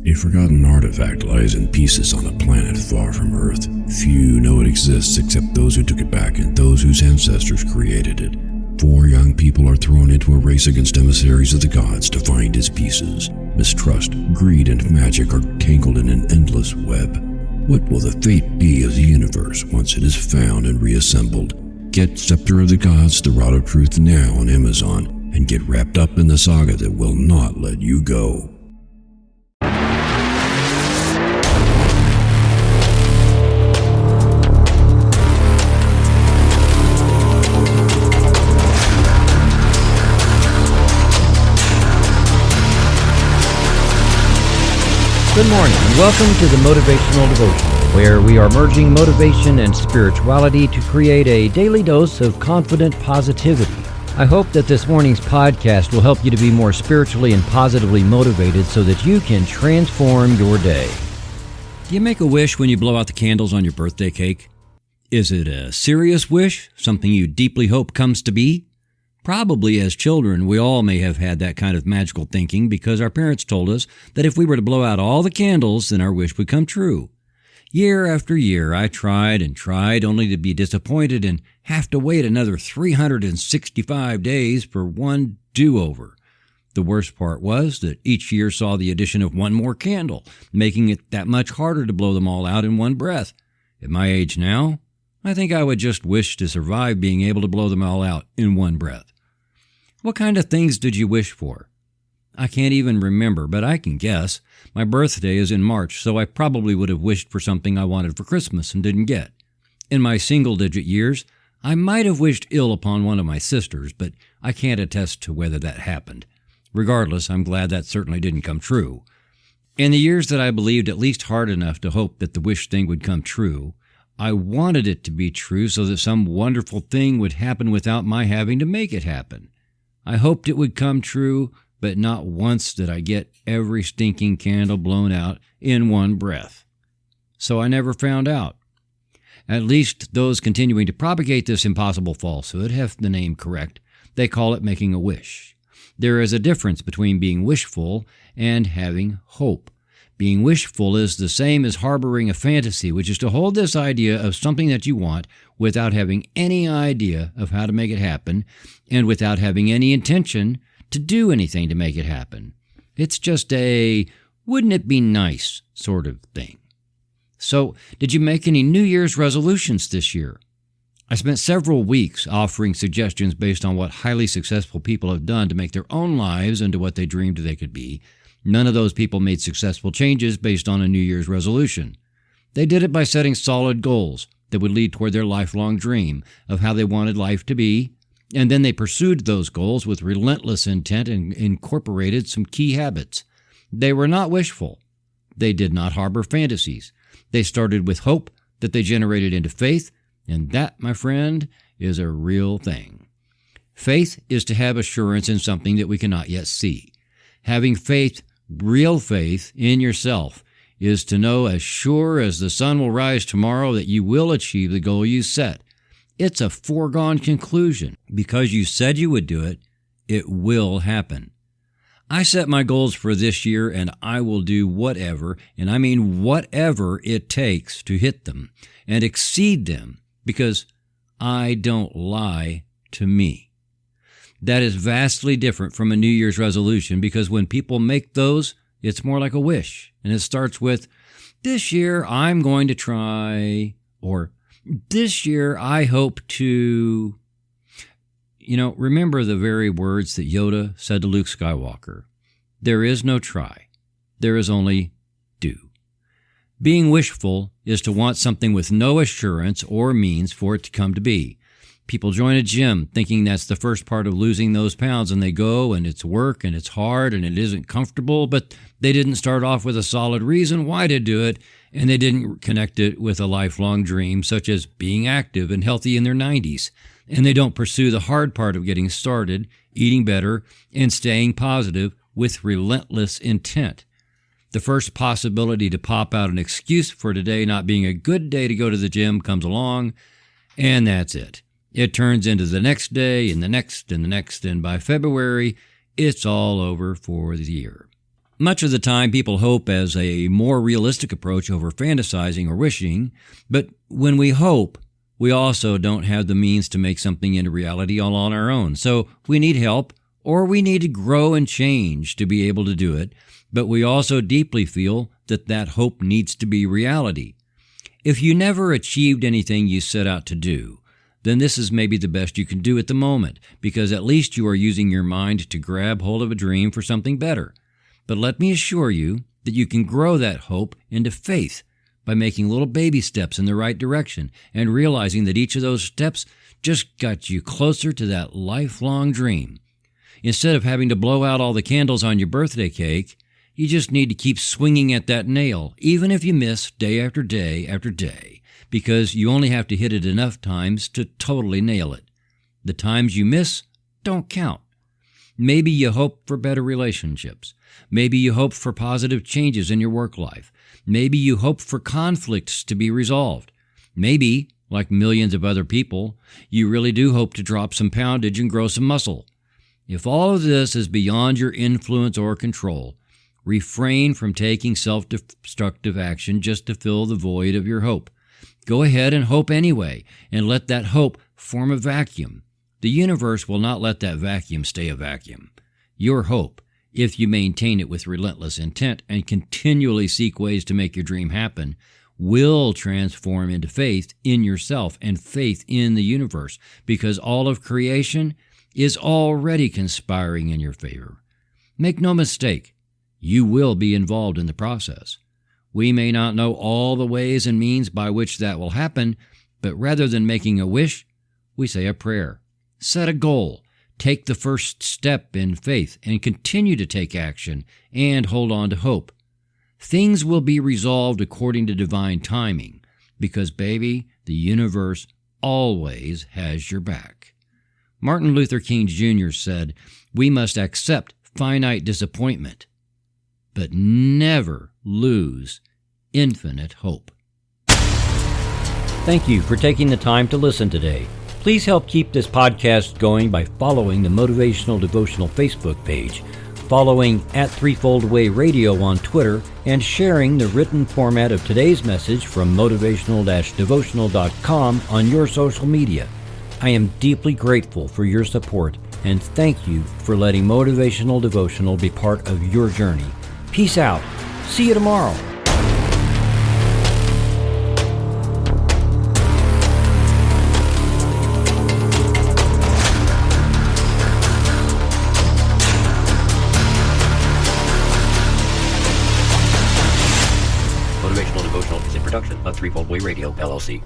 A forgotten artifact lies in pieces on a planet far from Earth. Few know it exists except those who took it back and those whose ancestors created it. 4 young people are thrown into a race against emissaries of the gods to find its pieces. Mistrust, greed, and magic are tangled in an endless web. What will the fate be of the universe once it is found and reassembled? Get Scepter of the Gods, The Rod of Truth now on Amazon, and get wrapped up in the saga that will not let you go. Good morning and welcome to the Motivational Devotional, where we are merging motivation and spirituality to create a daily dose of confident positivity. I hope that this morning's podcast will help you to be more spiritually and positively motivated so that you can transform your day. Do you make a wish when you blow out the candles on your birthday cake? Is it a serious wish, something you deeply hope comes to be? Probably as children, we all may have had that kind of magical thinking because our parents told us that if we were to blow out all the candles, then our wish would come true. Year after year, I tried and tried only to be disappointed and have to wait another 365 days for one do-over. The worst part was that each year saw the addition of one more candle, making it that much harder to blow them all out in one breath. At my age now, I think I would just wish to survive being able to blow them all out in one breath. What kind of things did you wish for? I can't even remember, but I can guess. My birthday is in March, so I probably would have wished for something I wanted for Christmas and didn't get. In my single-digit years, I might have wished ill upon one of my sisters, but I can't attest to whether that happened. Regardless, I'm glad that certainly didn't come true. In the years that I believed at least hard enough to hope that the wish thing would come true, I wanted it to be true so that some wonderful thing would happen without my having to make it happen. I hoped it would come true, but not once did I get every stinking candle blown out in one breath. So I never found out. At least those continuing to propagate this impossible falsehood have the name correct. They call it making a wish. There is a difference between being wishful and having hope. Being wishful is the same as harboring a fantasy, which is to hold this idea of something that you want without having any idea of how to make it happen and without having any intention to do anything to make it happen. It's just a wouldn't it be nice sort of thing. So, did you make any New Year's resolutions this year? I spent several weeks offering suggestions based on what highly successful people have done to make their own lives into what they dreamed they could be. None of those people made successful changes based on a New Year's resolution. They did it by setting solid goals that would lead toward their lifelong dream of how they wanted life to be, and then they pursued those goals with relentless intent and incorporated some key habits. They were not wishful. They did not harbor fantasies. They started with hope that they generated into faith, and that, my friend, is a real thing. Faith is to have assurance in something that we cannot yet see. Having faith, real faith in yourself, is to know as sure as the sun will rise tomorrow that you will achieve the goal you set. It's a foregone conclusion. Because you said you would do it, it will happen. I set my goals for this year and I will do whatever, and I mean whatever it takes to hit them and exceed them because I don't lie to me. That is vastly different from a New Year's resolution because when people make those, it's more like a wish. And it starts with, this year I'm going to try, or this year I hope to. Remember the very words that Yoda said to Luke Skywalker. There is no try. There is only do. Being wishful is to want something with no assurance or means for it to come to be. People join a gym thinking that's the first part of losing those pounds, and they go and it's work and it's hard and it isn't comfortable, but they didn't start off with a solid reason why to do it, and they didn't connect it with a lifelong dream such as being active and healthy in their 90s. And they don't pursue the hard part of getting started, eating better, and staying positive with relentless intent. The first possibility to pop out an excuse for today not being a good day to go to the gym comes along, and that's it. It turns into the next day and the next and the next, and by February, it's all over for the year. Much of the time, people hope as a more realistic approach over fantasizing or wishing, but when we hope, we also don't have the means to make something into reality all on our own. So we need help, or we need to grow and change to be able to do it, but we also deeply feel that that hope needs to be reality. If you never achieved anything you set out to do, then this is maybe the best you can do at the moment, because at least you are using your mind to grab hold of a dream for something better. But let me assure you that you can grow that hope into faith by making little baby steps in the right direction and realizing that each of those steps just got you closer to that lifelong dream. Instead of having to blow out all the candles on your birthday cake, you just need to keep swinging at that nail, even if you miss day after day after day, because you only have to hit it enough times to totally nail it. The times you miss don't count. Maybe you hope for better relationships. Maybe you hope for positive changes in your work life. Maybe you hope for conflicts to be resolved. Maybe, like millions of other people, you really do hope to drop some poundage and grow some muscle. If all of this is beyond your influence or control, refrain from taking self-destructive action just to fill the void of your hope. Go ahead and hope anyway, and let that hope form a vacuum. The universe will not let that vacuum stay a vacuum. Your hope, if you maintain it with relentless intent and continually seek ways to make your dream happen, will transform into faith in yourself and faith in the universe, because all of creation is already conspiring in your favor. Make no mistake, you will be involved in the process. We may not know all the ways and means by which that will happen, but rather than making a wish, we say a prayer. Set a goal, take the first step in faith, and continue to take action and hold on to hope. Things will be resolved according to divine timing, because, baby, the universe always has your back. Martin Luther King Jr. said, "We must accept finite disappointment, but never lose infinite hope." Thank you for taking the time to listen today. Please help keep this podcast going by following the Motivational Devotional Facebook page, following @Threefold-Way Radio on Twitter, and sharing the written format of today's message from motivational-devotional.com on your social media. I am deeply grateful for your support, and thank you for letting Motivational Devotional be part of your journey. Peace out. See you tomorrow. Motivational Devotional is a production of Threefold Way Radio, LLC.